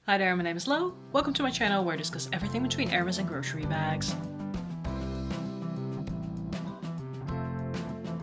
Hi there, my name is Lo. Welcome to my channel where I discuss everything between Hermes and grocery bags.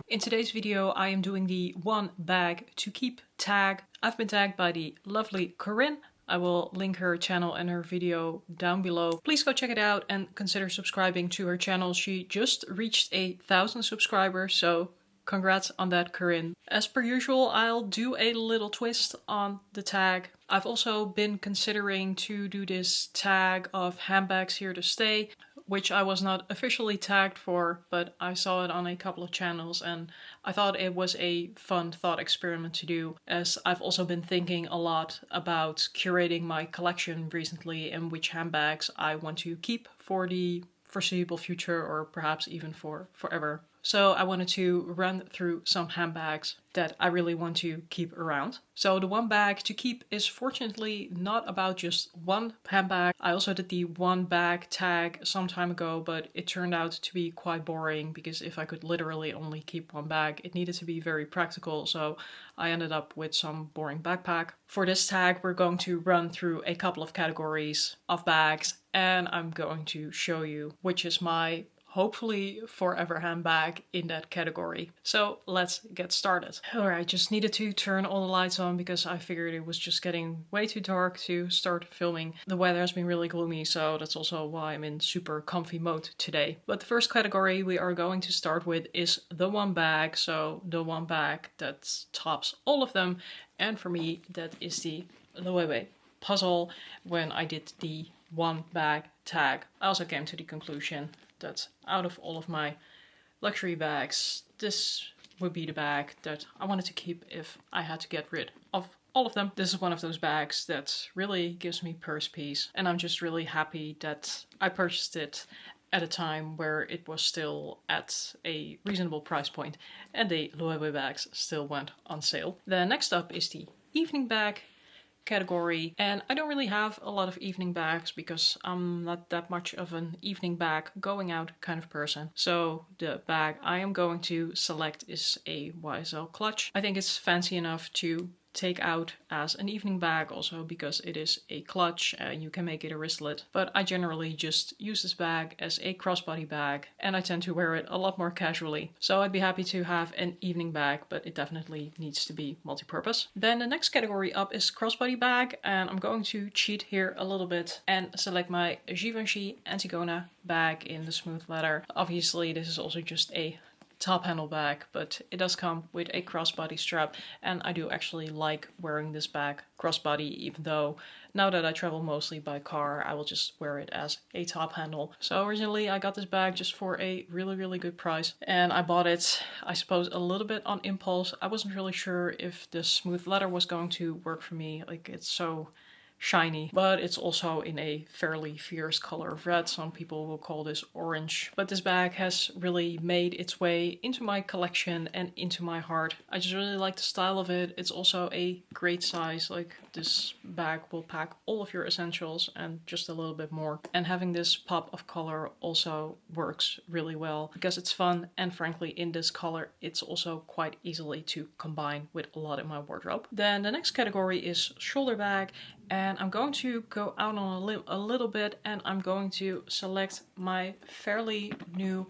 In today's video I am doing the one bag to keep tag. I've been tagged by the lovely Corinne. I will link her channel and her video down below. Please go check it out and consider subscribing to her channel. She just reached 1,000 subscribers, so congrats on that, Corinne. As per usual, I'll do a little twist on the tag. I've also been considering to do this tag of handbags here to stay, which I was not officially tagged for, but I saw it on a couple of channels and I thought it was a fun thought experiment to do, as I've also been thinking a lot about curating my collection recently and which handbags I want to keep for the foreseeable future or perhaps even for forever. So I wanted to run through some handbags that I really want to keep around. So the one bag to keep is fortunately not about just one handbag. I also did the one bag tag some time ago, but it turned out to be quite boring because if I could literally only keep one bag, it needed to be very practical. So I ended up with some boring backpack. For this tag, we're going to run through a couple of categories of bags and I'm going to show you which is my hopefully forever handbag in that category. So let's get started. Alright, just needed to turn all the lights on because I figured it was just getting way too dark to start filming. The weather has been really gloomy, so that's also why I'm in super comfy mode today. But the first category we are going to start with is the one bag. So the one bag that tops all of them. And for me, that is the Loewe puzzle. When I did the one bag tag, I also came to the conclusion that out of all of my luxury bags, this would be the bag that I wanted to keep if I had to get rid of all of them. This is one of those bags that really gives me purse peace, and I'm just really happy that I purchased it at a time where it was still at a reasonable price point and the Loewe bags still went on sale. Then next up is the evening bag category, and I don't really have a lot of evening bags because I'm not that much of an evening bag going out kind of person. So the bag I am going to select is a YSL clutch. I think it's fancy enough to take out as an evening bag also because it is a clutch and you can make it a wristlet, but I generally just use this bag as a crossbody bag and I tend to wear it a lot more casually. So I'd be happy to have an evening bag, but it definitely needs to be multi-purpose. Then the next category up is crossbody bag, and I'm going to cheat here a little bit and select my Givenchy Antigona bag in the smooth leather. Obviously this is also just a top handle bag, but it does come with a crossbody strap and I do actually like wearing this bag crossbody, even though now that I travel mostly by car I will just wear it as a top handle. So originally I got this bag just for a really good price and I bought it, I suppose, a little bit on impulse. I wasn't really sure if the smooth leather was going to work for me, like it's so shiny, but it's also in a fairly fierce color of red. Some people will call this orange, but this bag has really made its way into my collection and into my heart. I just really like the style of it. It's also a great size, like this bag will pack all of your essentials and just a little bit more, and having this pop of color also works really well because it's fun, and frankly in this color it's also quite easily to combine with a lot in my wardrobe. Then the next category is shoulder bag, and I'm going to go out on a limb a little bit and I'm going to select my fairly new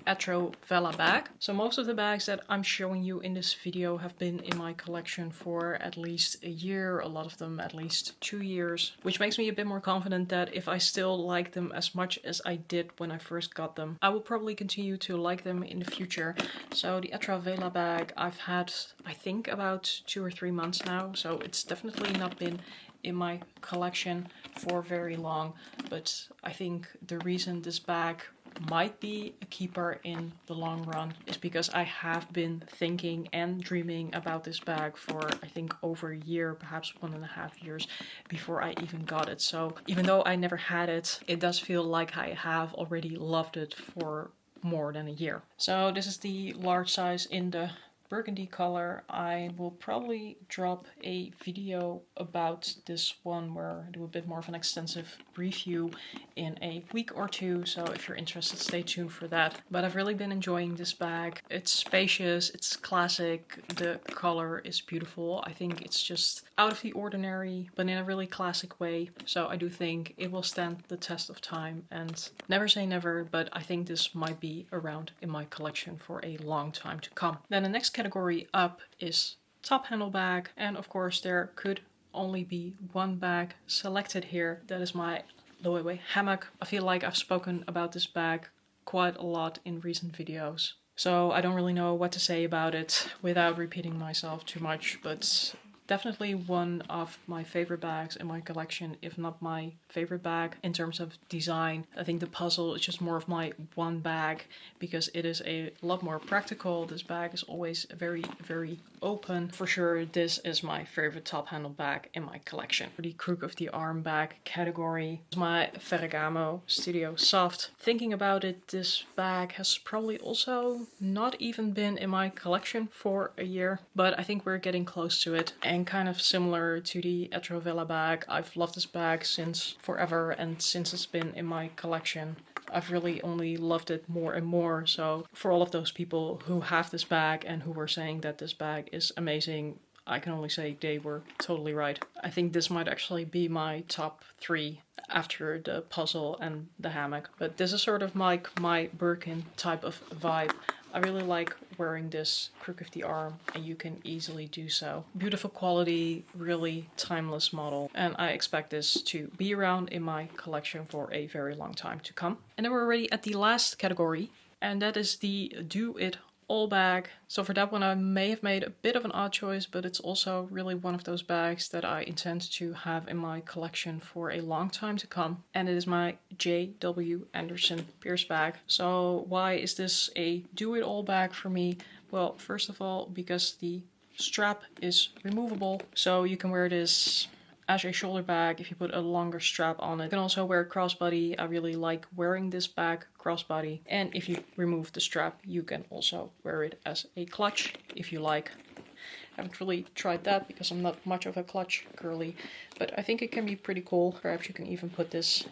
Etro Vela bag. So most of the bags that I'm showing you in this video have been in my collection for at least a year, a lot of them at least 2 years, which makes me a bit more confident that if I still like them as much as I did when I first got them, I will probably continue to like them in the future. So the Etro Vela bag I've had, I think, about 2 or 3 months now, so it's definitely not been in my collection for very long, but I think the reason this bag might be a keeper in the long run is because I have been thinking and dreaming about this bag for I think over a year, perhaps 1.5 years before I even got it. So even though I never had it, it does feel like I have already loved it for more than a year. So this is the large size in the burgundy color. I will probably drop a video about this one where I do a bit more of an extensive review in a week or two. So if you're interested, stay tuned for that. But I've really been enjoying this bag. It's spacious, it's classic, the color is beautiful. I think it's just out of the ordinary, but in a really classic way. So I do think it will stand the test of time, and never say never, but I think this might be around in my collection for a long time to come. Then the next category up is top handle bag, and of course there could only be one bag selected here. That is my Loewe hammock. I feel like I've spoken about this bag quite a lot in recent videos, so I don't really know what to say about it without repeating myself too much, but definitely one of my favorite bags in my collection, if not my favorite bag in terms of design. I think the puzzle is just more of my one bag because it is a lot more practical. This bag is always very, very open. For sure, this is my favorite top handle bag in my collection. For the crook of the arm bag category is my Ferragamo Studio Soft. Thinking about it, this bag has probably also not even been in my collection for a year, but I think we're getting close to it. And kind of similar to the Etrovella bag, I've loved this bag since forever, and since it's been in my collection, I've really only loved it more and more. So for all of those people who have this bag and who were saying that this bag is amazing, I can only say they were totally right. I think this might actually be my top 3 after the puzzle and the hammock. But this is sort of like my Birkin type of vibe. I really like wearing this crook of the arm, and you can easily do so. Beautiful quality, really timeless model, and I expect this to be around in my collection for a very long time to come. And then we're already at the last category, and that is the Do It All bag. So for that one I may have made a bit of an odd choice, but it's also really one of those bags that I intend to have in my collection for a long time to come, and it is my J.W. Anderson Pierce bag. So why is this a do it all bag for me? Well, first of all, because the strap is removable, so you can wear this as a shoulder bag if you put a longer strap on it. You can also wear it crossbody. I really like wearing this bag crossbody. And if you remove the strap, you can also wear it as a clutch if you like. I haven't really tried that because I'm not much of a clutch girly, but I think it can be pretty cool. Perhaps you can even put this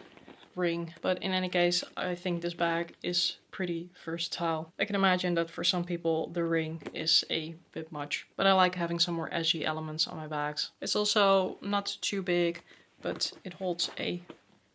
ring, but in any case, I think this bag is pretty versatile. I can imagine that for some people the ring is a bit much, but I like having some more edgy elements on my bags. It's also not too big, but it holds a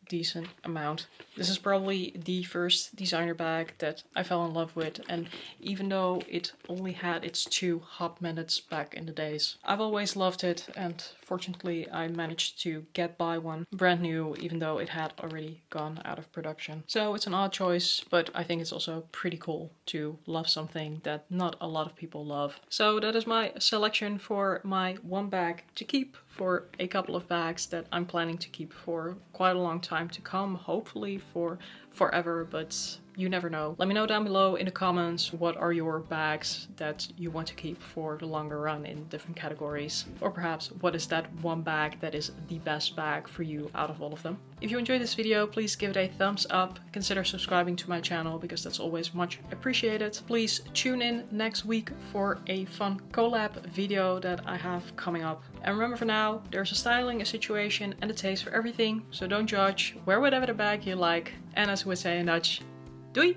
decent amount. This is probably the first designer bag that I fell in love with, and even though it only had its 2 hot minutes back in the days, I've always loved it, and fortunately I managed to get by one brand new even though it had already gone out of production. So it's an odd choice, but I think it's also pretty cool to love something that not a lot of people love. So that is my selection for my one bag to keep, for a couple of bags that I'm planning to keep for quite a long time to come, hopefully for forever, but you never know. Let me know down below in the comments what are your bags that you want to keep for the longer run in different categories, or perhaps what is that one bag that is the best bag for you out of all of them. If you enjoyed this video, please give it a thumbs up, consider subscribing to my channel because that's always much appreciated. Please tune in next week for a fun collab video that I have coming up. And remember, for now, there's a styling, a situation, and a taste for everything, so don't judge, wear whatever the bag you like, and as we would say in Dutch, doei!